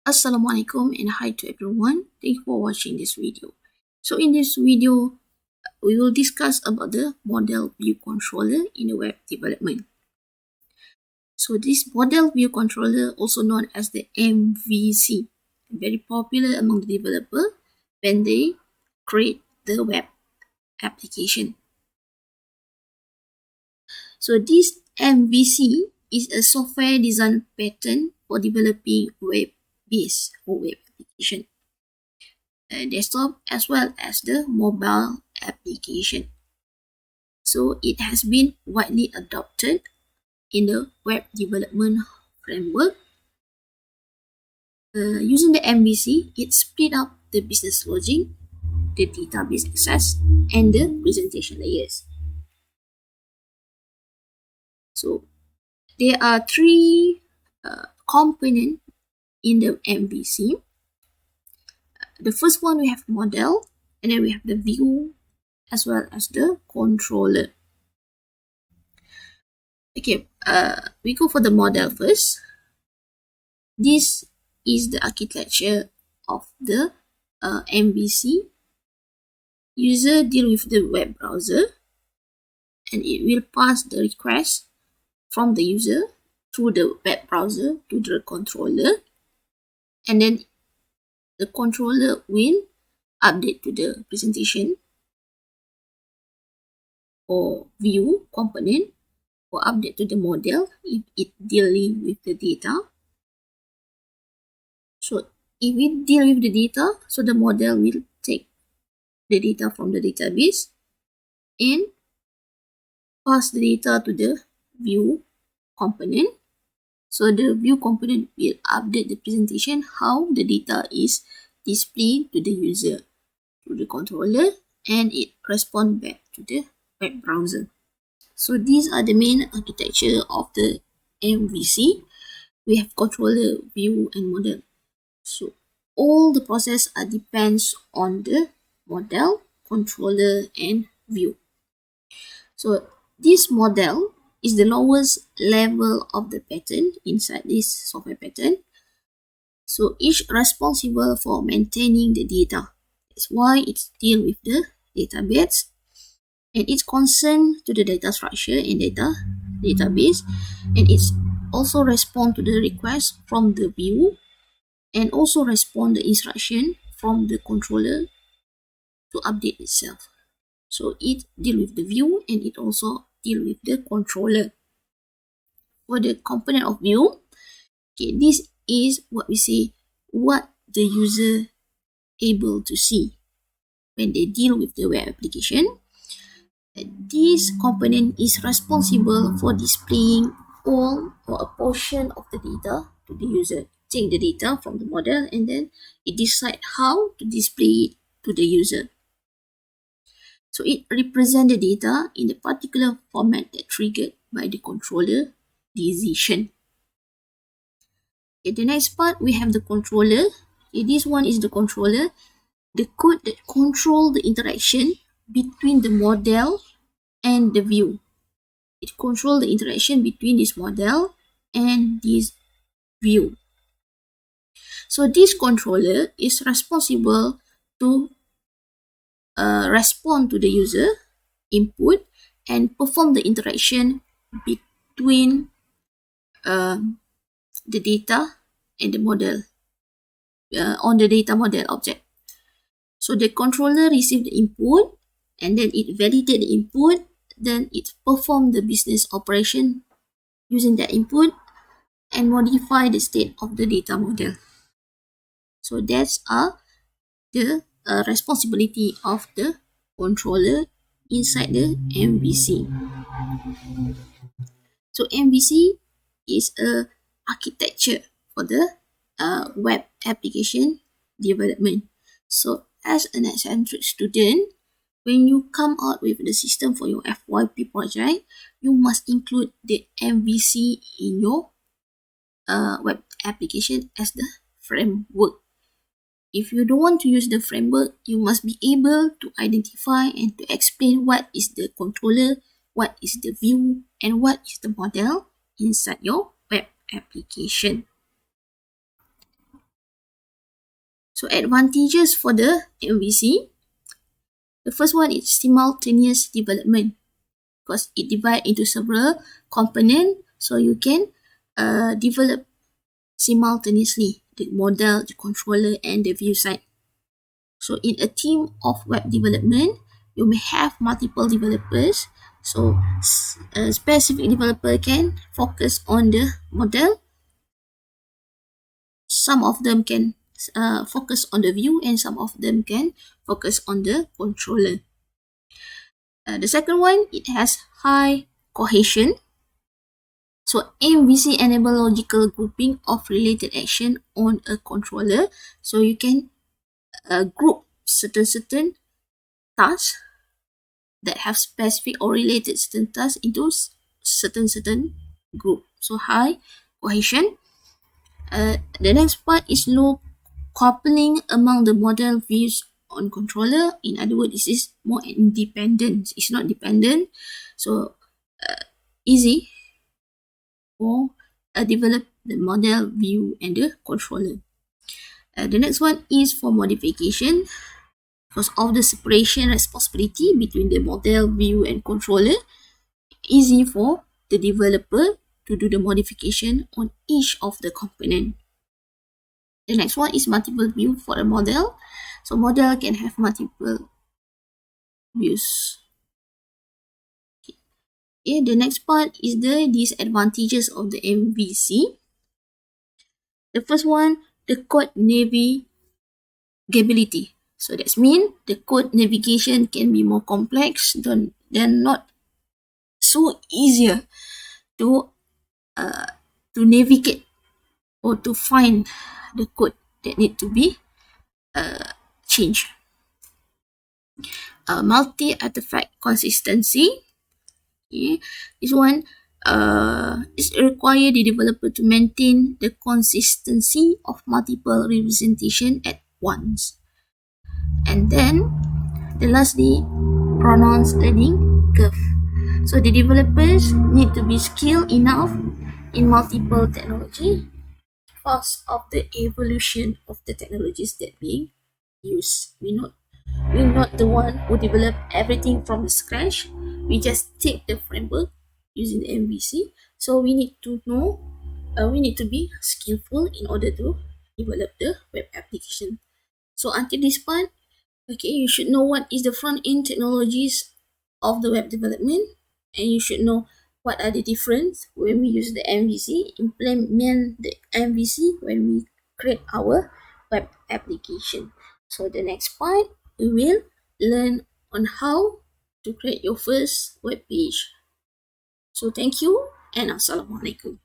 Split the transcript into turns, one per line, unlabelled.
Assalamualaikum and hi to everyone. Thank you for watching this video. So in this video, we will discuss about the model view controller in the web development. So this model view controller, also known as the MVC, very popular among the developer when they create the web application. So this MVC is a software design pattern for developing web-based or web application, desktop as well as the mobile application. So it has been widely adopted in the web development framework. Using the MVC, it split up the business logic, the database access, and the presentation layers. So there are three components in the MVC. The first one, we have model, and then we have the view as well as the controller. Okay, we go for the model first. This is the architecture of the MVC. User deal with the web browser, and it will pass the request from the user through the web browser to the controller, and then the controller will update to the presentation or view component or update to the model if it dealing with the data. So if it deal with the data, so the model will take the data from the database and pass the data to the view component. So the view component will update the presentation how the data is displayed to the user through the controller, and it respond back to the web browser. So these are the main architecture of the MVC. We have controller, view, and model. So all the process depends on the model, controller, and view. So this model is the lowest level of the pattern inside this software pattern. So each responsible for maintaining the data. That's why it's deal with the database, and it's concerned to the data structure and database, and it's also respond to the request from the view, and also respond the instruction from the controller to update itself. So it deal with the view, and it also deal with the controller. For the component of view, okay, this is what we say, what the user able to see when they deal with the web application. This component is responsible for displaying all or a portion of the data to the user. Take the data from the model, and then it decide how to display it to the user. So it represents the data in the particular format that triggered by the controller decision. Okay, the next part, we have the controller. Okay, this one is the controller, the code that control the interaction between the model and the view. It controls the interaction between this model and this view. So this controller is responsible to respond to the user input and perform the interaction between the data and the model on the data model object. So the controller receives the input, and then it validates the input, then it performs the business operation using that input and modify the state of the data model. So that's the responsibility of the controller inside the MVC. So MVC is a architecture for the web application development. So as an eccentric student, when you come out with the system for your FYP project, you must include the MVC in your web application as the framework. If you don't want to use the framework, you must be able to identify and to explain what is the controller, what is the view, and what is the model inside your web application. So advantages for the MVC. The first one is simultaneous development, because it divides into several components, so you can develop simultaneously the model, the controller, and the view side. So in a team of web development, you may have multiple developers. So a specific developer can focus on the model. Some of them can focus on the view, and some of them can focus on the controller. The second one, it has high cohesion. So MVC enable logical grouping of related action on a controller. So you can group certain tasks that have specific or related certain tasks into certain group. So high cohesion. The next part is low coupling among the model views on controller. In other words, this is more independent. It's not dependent. So easy for develop the model view and the controller. The next one is for modification. Because of the separation responsibility between the model view and controller, easy for the developer to do the modification on each of the component. The next one is multiple view for a model. So model can have multiple views. Okay, the next part is the disadvantages of the MVC. The first one, the code navigability. So that means the code navigation can be more complex than not so easier to navigate or to find the code that need to be changed. Multi-artifact consistency. Okay. This one is require the developer to maintain the consistency of multiple representation at once. And then the lastly, pronounced learning curve. So the developers need to be skilled enough in multiple technology because of the evolution of the technologies that being used. We're not the one who develop everything from scratch. We just take the framework using the MVC. So we need to know, we need to be skillful in order to develop the web application. So until this part, okay, you should know what is the front end technologies of the web development, and you should know what are the difference when we use the MVC, implement the MVC when we create our web application. So the next part, we will learn on how to create your first web page. So thank you and Assalamualaikum.